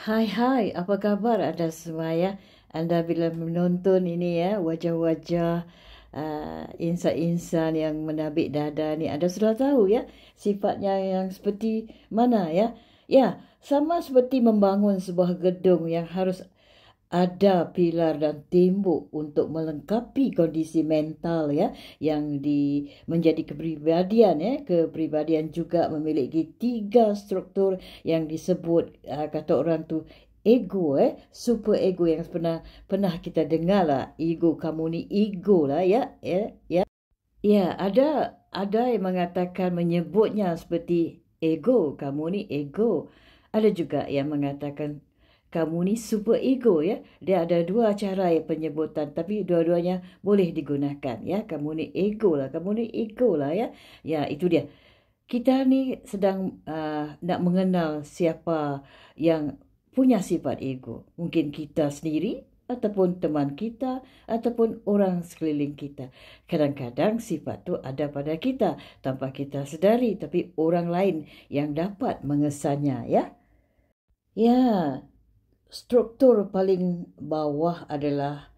Hai, apa kabar Anda semua ya? Anda bila menonton ini ya, wajah-wajah insan-insan yang menabik dada ni, Anda sudah tahu ya sifatnya yang seperti mana ya? Ya, sama seperti membangun sebuah gedung yang harus ada pilar dan tembok untuk melengkapi kondisi mental ya yang menjadi kepribadian ya. Kepribadian juga memiliki 3 struktur yang disebut kata orang tu ego super ego yang pernah kita dengar lah. Ego, kamu ni ego lah ya. Ya, ada yang mengatakan menyebutnya seperti ego, kamu ni ego. Ada juga yang mengatakan kamu ni super ego ya. Dia ada 2 cara ya penyebutan, tapi dua-duanya boleh digunakan ya. Kamu ni ego lah, kamu ni ego lah ya. Ya, itu dia. Kita ni sedang nak mengenal siapa yang punya sifat ego. Mungkin kita sendiri, ataupun teman kita, ataupun orang sekeliling kita. Kadang-kadang sifat tu ada pada kita tanpa kita sedari, tapi orang lain yang dapat mengesannya ya. Ya, struktur paling bawah adalah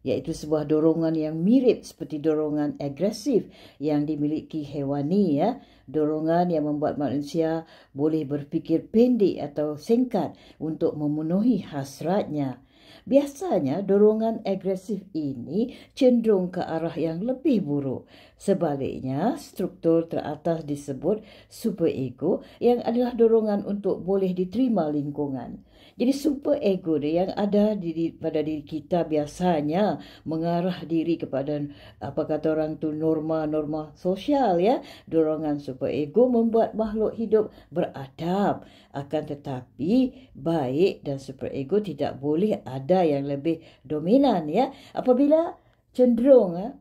iaitu sebuah dorongan yang mirip seperti dorongan agresif yang dimiliki hewani ya. Dorongan yang membuat manusia boleh berfikir pendek atau singkat untuk memenuhi hasratnya. Biasanya dorongan agresif ini cenderung ke arah yang lebih buruk. Sebaliknya, struktur teratas disebut super ego yang adalah dorongan untuk boleh diterima lingkungan. Jadi super ego dia yang ada pada diri kita biasanya mengarah diri kepada apa kata orang tu norma-norma sosial ya. Dorongan super ego membuat makhluk hidup beradab. Akan tetapi baik dan super ego tidak boleh ada yang lebih dominan ya. Apabila cenderung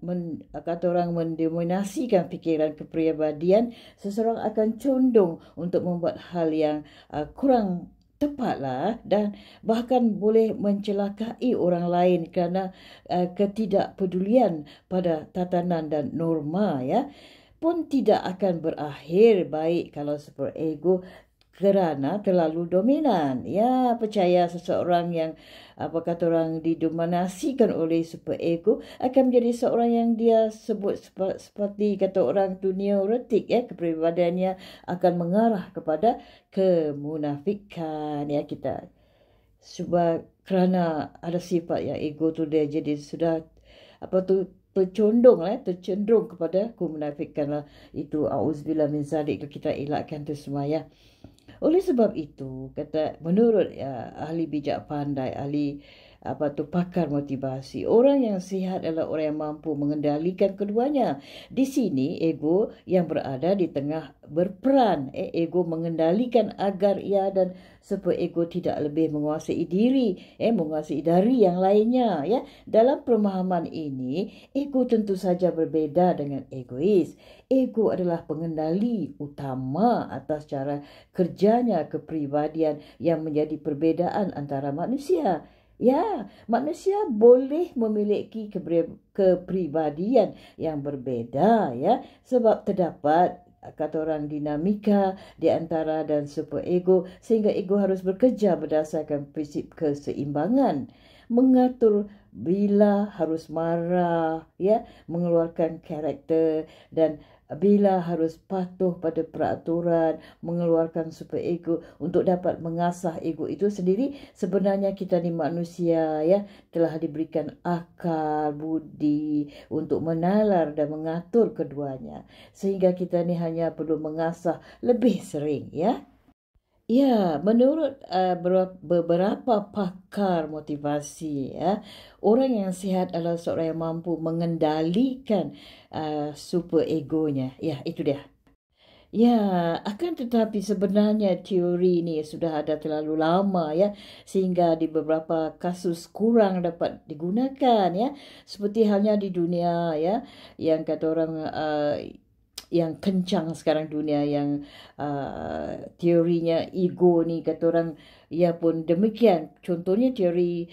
kata orang mendominasikan fikiran kepribadian, seseorang akan condong untuk membuat hal yang kurang tepatlah dan bahkan boleh mencelakai orang lain kerana ketidakpedulian pada tatanan dan norma ya. Pun tidak akan berakhir baik kalau super ego kerana terlalu dominan. Ya, percaya seseorang yang apa kata orang didominasikan oleh super ego akan menjadi seorang yang dia sebut seperti kata orang tu neurotik ya. Kepribadiannya akan mengarah kepada kemunafikan ya kita. Sebab kerana ada sifat yang ego tu dia jadi sudah tercenderung kepada kemunafikan lah. Itu auzubillah min zalik, kita elakkan tu semua ya. Oleh sebab itu, menurut ahli bijak pandai, ahli pakar motivasi, orang yang sihat adalah orang yang mampu mengendalikan keduanya. Di sini ego yang berada di tengah berperan. Ego mengendalikan agar ia dan super ego tidak lebih menguasai diri, menguasai dari yang lainnya ya. Dalam pemahaman ini, ego tentu saja berbeza dengan egois. Ego adalah pengendali utama atas cara kerjanya kepribadian yang menjadi perbezaan antara manusia. Ya, manusia boleh memiliki kepribadian yang berbeza ya, sebab terdapat kata orang dinamika di antara dan super ego, sehingga ego harus bekerja berdasarkan prinsip keseimbangan, mengatur bila harus marah ya, mengeluarkan karakter, dan bila harus patuh pada peraturan, mengeluarkan super ego untuk dapat mengasah ego itu sendiri. Sebenarnya kita ni manusia ya, telah diberikan akal, budi untuk menalar dan mengatur keduanya, sehingga kita ni hanya perlu mengasah lebih sering ya. Ya, menurut beberapa pakar motivasi ya, orang yang sihat adalah seorang yang mampu mengendalikan super egonya. Ya, itu dia. Ya, akan tetapi sebenarnya teori ini sudah ada terlalu lama ya, sehingga di beberapa kasus kurang dapat digunakan ya. Seperti halnya di dunia ya, yang kata orang yang kencang sekarang dunia yang teorinya ego ni kata orang ia pun demikian. Contohnya teori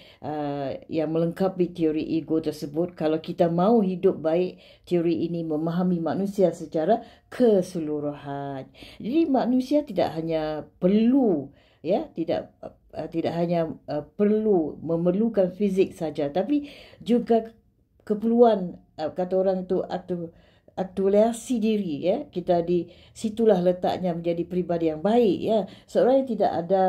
yang melengkapi teori ego tersebut, kalau kita mahu hidup baik, teori ini memahami manusia secara keseluruhan. Jadi manusia tidak hanya perlu ya, tidak tidak hanya memerlukan fizik saja, tapi juga keperluan kata orang tu aktualisasi diri, ya. Kita di situlah letaknya menjadi pribadi yang baik, ya. Seorang yang tidak ada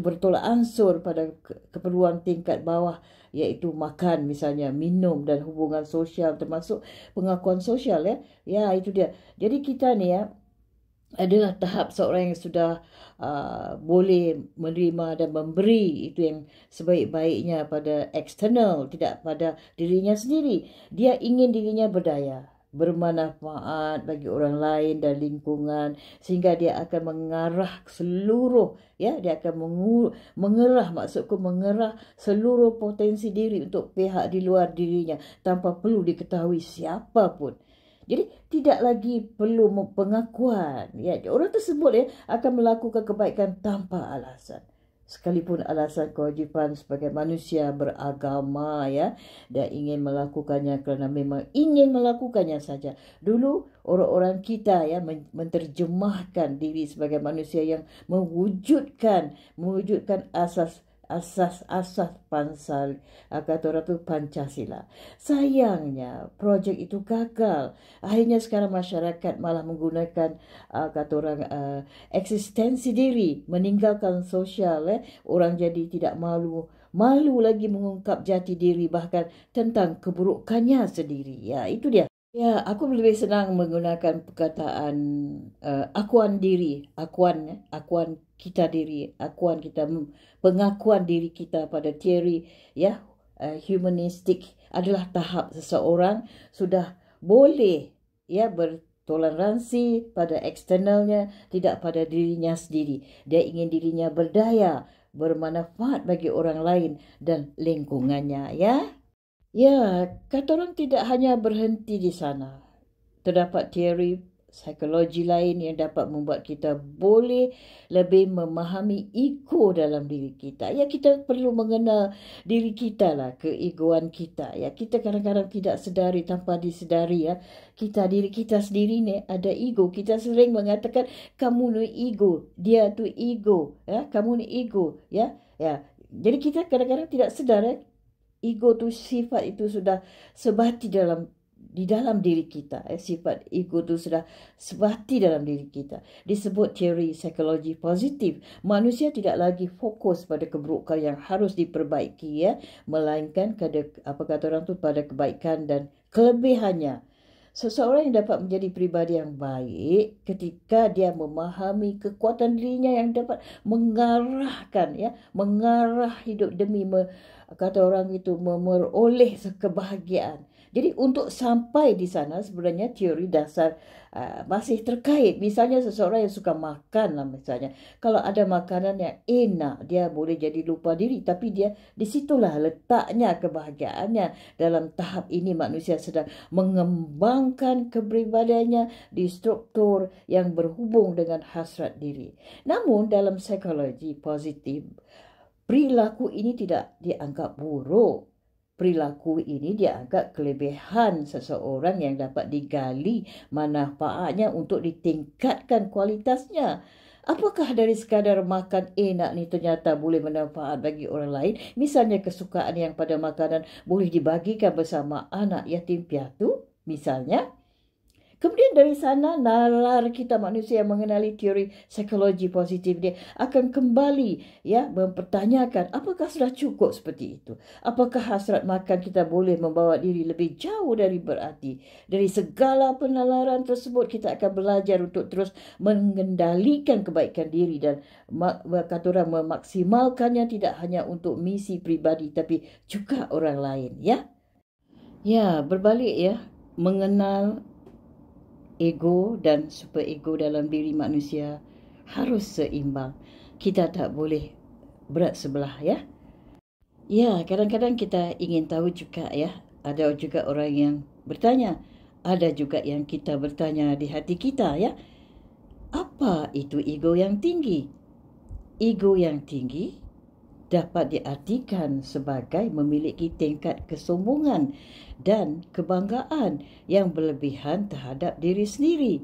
bertolak ansur pada keperluan tingkat bawah, iaitu makan misalnya, minum dan hubungan sosial, termasuk pengakuan sosial, ya. Ya, itu dia. Jadi kita ni, ya, adalah tahap seorang yang sudah boleh menerima dan memberi itu yang sebaik-baiknya pada eksternal, tidak pada dirinya sendiri. Dia ingin dirinya berdaya, bermanfaat bagi orang lain dan lingkungan, sehingga dia akan mengarah seluruh, ya, dia akan mengerah seluruh potensi diri untuk pihak di luar dirinya tanpa perlu diketahui siapa pun. Jadi tidak lagi perlu pengakuan, ya. Orang tersebut, ya, akan melakukan kebaikan tanpa alasan, sekalipun alasan kewajipan sebagai manusia beragama, ya, dan ingin melakukannya kerana memang ingin melakukannya saja. Dulu orang-orang kita, ya, menterjemahkan diri sebagai manusia yang mewujudkan asas kata orang tu Pancasila. Sayangnya projek itu gagal. Akhirnya sekarang masyarakat malah menggunakan kata orang eksistensi diri, meninggalkan sosial. Orang jadi tidak malu lagi mengungkap jati diri, bahkan tentang keburukannya sendiri. Ya, itu dia. Ya, aku lebih senang menggunakan perkataan akuan diri, akuan kita diri, pengakuan diri kita pada teori, ya, humanistik adalah tahap seseorang sudah boleh, ya, bertoleransi pada eksternalnya, tidak pada dirinya sendiri. Dia ingin dirinya berdaya, bermanfaat bagi orang lain dan lingkungannya, ya. Ya, kata orang tidak hanya berhenti di sana. Terdapat teori psikologi lain yang dapat membuat kita boleh lebih memahami ego dalam diri kita. Ya, kita perlu mengenal diri kita lah, keegoan kita. Ya, kita kadang-kadang tidak sedari, tanpa disedari, ya, diri kita sendiri ni ada ego. Kita sering mengatakan kamu ni ego, dia tu ego, ya, kamu ni ego, ya. Ya. Jadi kita kadang-kadang tidak sedar, ya, ego tu, sifat itu sudah sebati di dalam diri kita. Sifat ego tu sudah sebati dalam diri kita. Disebut teori psikologi positif. Manusia tidak lagi fokus pada keburukan yang harus diperbaiki, ya, melainkan pada kebaikan dan kelebihannya. Seseorang yang dapat menjadi pribadi yang baik ketika dia memahami kekuatan dirinya yang dapat mengarah hidup demi memperoleh kebahagiaan. Jadi untuk sampai di sana sebenarnya teori dasar masih terkait. Misalnya seseorang yang suka makan lah, misalnya. Kalau ada makanan yang enak, dia boleh jadi lupa diri. Tapi dia di situlah letaknya kebahagiaannya. Dalam tahap ini manusia sedang mengembangkan kepribadiannya di struktur yang berhubung dengan hasrat diri. Namun dalam psikologi positif, perilaku ini tidak dianggap buruk. Perilaku ini dianggap kelebihan seseorang yang dapat digali manfaatnya untuk ditingkatkan kualitasnya. Apakah dari sekadar makan enak ni ternyata boleh bermanfaat bagi orang lain? Misalnya kesukaan yang pada makanan boleh dibagikan bersama anak yatim piatu, misalnya. Kemudian dari sana, nalar kita manusia yang mengenali teori psikologi positif dia akan kembali, ya, mempertanyakan apakah sudah cukup seperti itu. Apakah hasrat makan kita boleh membawa diri lebih jauh dari berarti. Dari segala penalaran tersebut kita akan belajar untuk terus mengendalikan kebaikan diri dan memaksimalkannya tidak hanya untuk misi pribadi tapi juga orang lain, ya. Ya, berbalik, ya, mengenal ego dan superego dalam diri manusia harus seimbang. Kita tak boleh berat sebelah, ya. Ya, kadang-kadang kita ingin tahu juga, ya. Ada juga orang yang bertanya, ada juga yang kita bertanya di hati kita, ya. Apa itu ego yang tinggi? Ego yang tinggi dapat diartikan sebagai memiliki tingkat kesombongan dan kebanggaan yang berlebihan terhadap diri sendiri.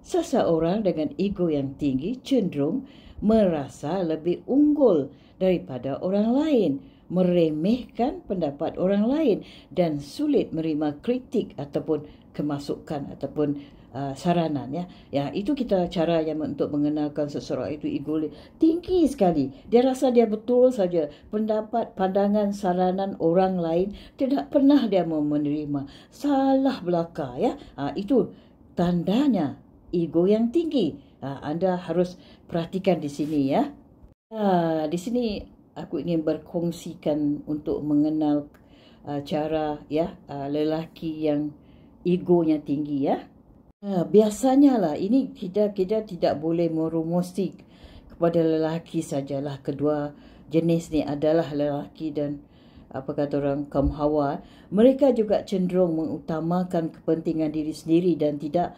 Seseorang dengan ego yang tinggi cenderung merasa lebih unggul daripada orang lain, meremehkan pendapat orang lain dan sulit menerima kritik ataupun kemasukan ataupun saranan, ya. Ya, itu kita cara yang untuk mengenalkan seseorang itu ego tinggi sekali. Dia rasa dia betul saja. Pendapat, pandangan, saranan orang lain tidak pernah dia mau menerima. Salah belaka, ya. Itu tandanya ego yang tinggi. Anda harus perhatikan di sini, ya. Di sini aku ingin berkongsikan untuk mengenal cara, ya, lelaki yang egonya tinggi, ya. Biasanya lah, ini kita tidak boleh merumusi kepada lelaki sajalah. Kedua jenis ni adalah lelaki dan apa kata orang, kaum Hawa. Mereka juga cenderung mengutamakan kepentingan diri sendiri dan tidak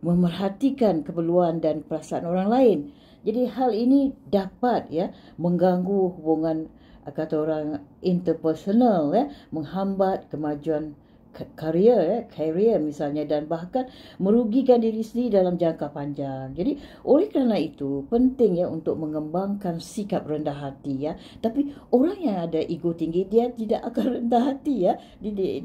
memerhatikan keperluan dan perasaan orang lain. Jadi hal ini dapat, ya, mengganggu hubungan kata orang interpersonal, ya, menghambat kemajuan karier misalnya, dan bahkan merugikan diri sendiri dalam jangka panjang. Jadi oleh kerana itu penting, ya, untuk mengembangkan sikap rendah hati, ya. Tapi orang yang ada ego tinggi dia tidak akan rendah hati, ya.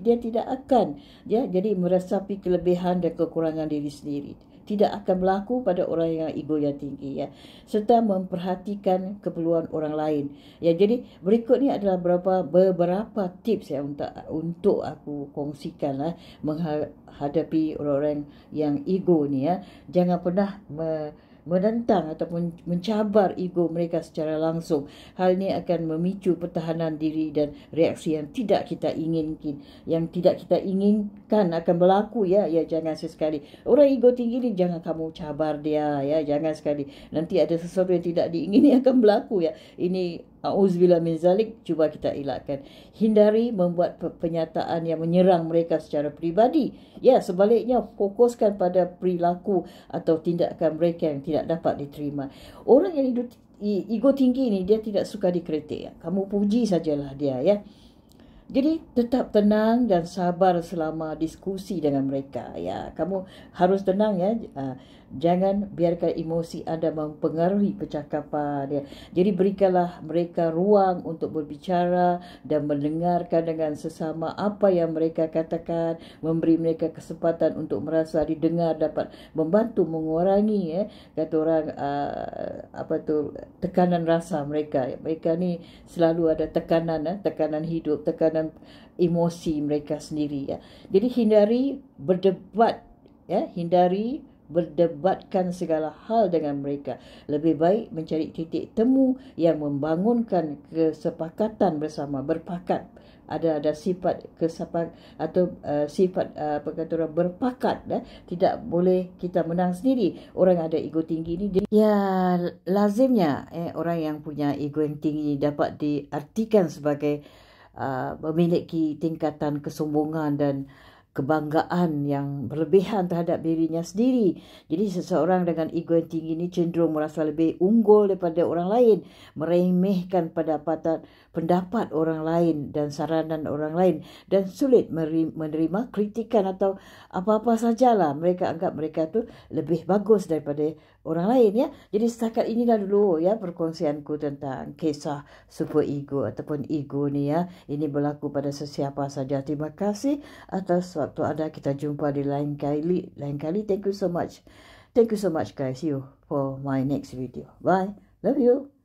Dia tidak akan, ya, jadi meresapi kelebihan dan kekurangan diri sendiri. Tidak akan berlaku pada orang yang ego yang tinggi, ya, serta memperhatikan keperluan orang lain. Ya, jadi berikut ni adalah beberapa tips, ya, untuk aku kongsikan lah menghadapi orang-orang yang ego ni, ya. Jangan pernah menentang ataupun mencabar ego mereka secara langsung. Hal ini akan memicu pertahanan diri dan reaksi yang tidak kita inginkan. Yang tidak kita inginkan akan berlaku, ya. Ya, jangan sesekali. Orang ego tinggi ni jangan kamu cabar dia, ya. Jangan sekali. Nanti ada sesuatu yang tidak diingini akan berlaku, ya. Ini auzubillah min zalik, cuba kita elakkan. Hindari membuat pernyataan yang menyerang mereka secara peribadi. Ya, sebaliknya fokuskan pada perilaku atau tindakan mereka yang tidak dapat diterima. Orang yang ego tinggi ni dia tidak suka dikritik, ya. Kamu puji sajalah dia, ya. Jadi tetap tenang dan sabar selama diskusi dengan mereka, ya. Kamu harus tenang, ya. Jangan biarkan emosi anda mempengaruhi percakapan, ya. Jadi berikanlah mereka ruang untuk berbicara dan mendengarkan dengan sesama apa yang mereka katakan. Memberi mereka kesempatan untuk merasa didengar dapat membantu mengurangi, ya, kata orang tekanan rasa mereka. Mereka ni selalu ada tekanan, tekanan hidup, tekanan emosi mereka sendiri, ya. Jadi hindari berdebat, ya. Hindari berdebatkan segala hal dengan mereka. Lebih baik mencari titik temu yang membangunkan kesepakatan bersama, berpakat. Ada sifat kesepakat atau sifat berpakat, ya. Tidak boleh kita menang sendiri. Orang ada ego tinggi ni, ya, lazimnya orang yang punya ego yang tinggi dapat diartikan sebagai memiliki tingkatan kesombongan dan kebanggaan yang berlebihan terhadap dirinya sendiri. Jadi seseorang dengan ego yang tinggi ini cenderung merasa lebih unggul daripada orang lain, meremehkan pendapat orang lain dan saranan orang lain, dan sulit menerima kritikan atau apa-apa sajalah. Mereka anggap mereka tu lebih bagus daripada orang lain, ya. Jadi setakat inilah dulu, ya, perkongsianku tentang kisah super ego ataupun ego ni, ya. Ini berlaku pada sesiapa saja. Terima kasih atas waktu anda. Kita jumpa di lain kali. Thank you so much. Thank you so much, guys. See you for my next video. Bye. Love you.